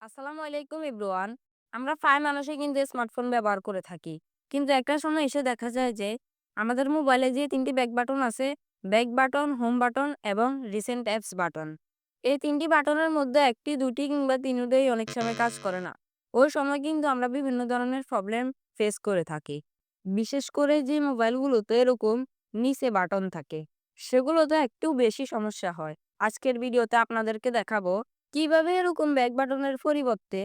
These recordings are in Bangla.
আসসালামু আলাইকুম এভরিওয়ান। আমরা প্রায় মানুষই কিন্তু স্মার্টফোন ব্যবহার করে থাকি। কিন্তু একটা সময় এসে দেখা যায় যে আমাদের মোবাইলে যে ৩ টি ব্যাক বাটন আছে, ব্যাক বাটন, হোম বাটন এবং রিসেন্ট অ্যাপস বাটন। এই ৩ টি বাটনের মধ্যে ১ টি ২ টি কিংবা ৩ টোই অনেক সময় কাজ করে না। ওই সময় কিন্তু আমরা বিভিন্ন ধরনের প্রবলেম ফেস করে থাকি। বিশেষ করে যে মোবাইলগুলোতে এরকম নিচে বাটন থাকে, সেগুলোতে একটু বেশি সমস্যা হয়। আজকের ভিডিওতে আপনাদেরকে দেখাবো কিভাবে এরকম ব্যাক বাটনের পরিবর্তে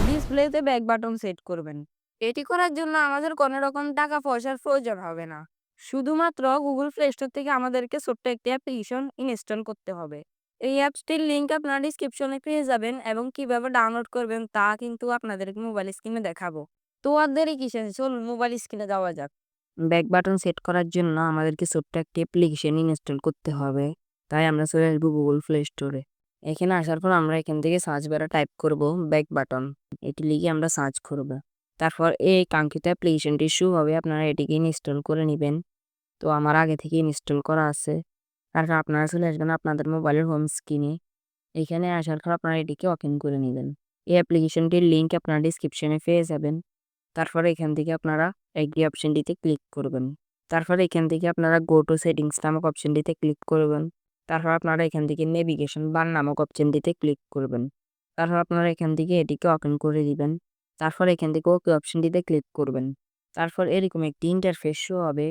ডিসপ্লেতে ব্যাক বাটন সেট করবেন। এটি করার জন্য আমাদের কোনো রকম টাকা পয়সার প্রয়োজন হবে না। শুধুমাত্র গুগল প্লে স্টোর থেকে আমাদেরকে ছোট্ট একটি অ্যাপ্লিকেশন ইনস্টল করতে হবে। এই অ্যাপসটির লিঙ্ক আপনারা ডিসক্রিপশনে পেয়ে যাবেন এবং কিভাবে ডাউনলোড করবেন তা কিন্তু আপনাদেরকে মোবাইল স্ক্রিনে দেখাবো। তো আর দেরি কিসের, চলুন মোবাইল স্ক্রিনে যাওয়া যাক। ব্যাক বাটন সেট করার জন্য আমাদেরকে ছোট্ট একটি অ্যাপ্লিকেশন ইনস্টল করতে হবে। তাই আমরা চলে আসবো গুগল প্লে স্টোরে। এখানে আসার পর আমরা এখান থেকে সার্চ বারে টাইপ করব ব্যাক বাটন। এটি লিখে আমরা সার্চ করব। তারপর এই কাঙ্ক্ষিত অ্যাপ্লিকেশনটি শো হবে, আপনারা এটিকে ইনস্টল করে নেবেন। তো আমার আগে থেকে ইনস্টল করা আছে। তারপর আপনারা চলে আসবেন আপনাদের মোবাইলের হোম স্ক্রিনে। এখানে আসার পর আপনারা এটিকে ওপেন করে নেবেন। এই অ্যাপ্লিকেশনটির লিঙ্ক আপনারা ডিসক্রিপশনে পেয়ে যাবেন। তারপরে এখান থেকে আপনারা এগ্রি অপশনটিতে ক্লিক করবেন। তারপরে এখান থেকে আপনারা গো টু সেটিংস নামক অপশনটিতে ক্লিক করবেন। তারপর আপনারা এখান থেকে নেভিগেশন বার নামক অপশনটিতে ক্লিক করবেন। তারপর আপনারা এখান থেকে এটিকে ওপেন করে দিবেন। তারপর এখান থেকে ওকে অপশনটিতে ক্লিক করবেন। তারপর এরকম একটি ইন্টারফেস শো হবে।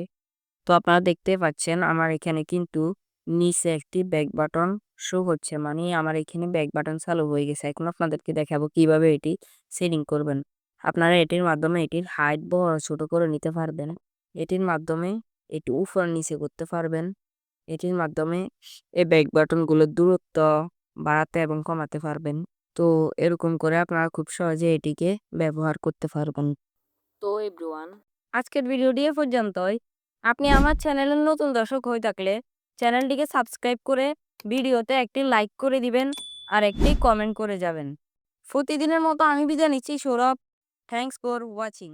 তো আপনারা দেখতে পাচ্ছেন আমার এখানে কিন্তু নিচে একটি ব্যাক বাটন শো হচ্ছে, মানে আমার এখানে ব্যাক বাটন চালু হয়ে গেছে। এখন আপনাদেরকে দেখাবো কিভাবে এটি সেটিং করবেন। আপনারা এটির মাধ্যমে এটির হাইট বড় ছোট করে নিতে পারবেন। এটির মাধ্যমে এটি উপর নিচে করতে পারবেন। এটির মাধ্যমে এই ব্যাক বাটনগুলোর দূরত্ব বাড়াতে এবং কমাতে পারবেন। তো এরকম করে আপনারা খুব সহজে এটিকে ব্যবহার করতে পারবেন। তো এভরিওয়ান, আজকের ভিডিওটি এ পর্যন্তই। আপনি আমার চ্যানেলের নতুন দর্শক হয়ে থাকলে চ্যানেলটিকে সাবস্ক্রাইব করে ভিডিওতে একটি লাইক করে দিবেন আর একটি কমেন্ট করে যাবেন। প্রতিদিনের মতো আমি বিদায় নিচ্ছি সৌরভ। Thanks for watching.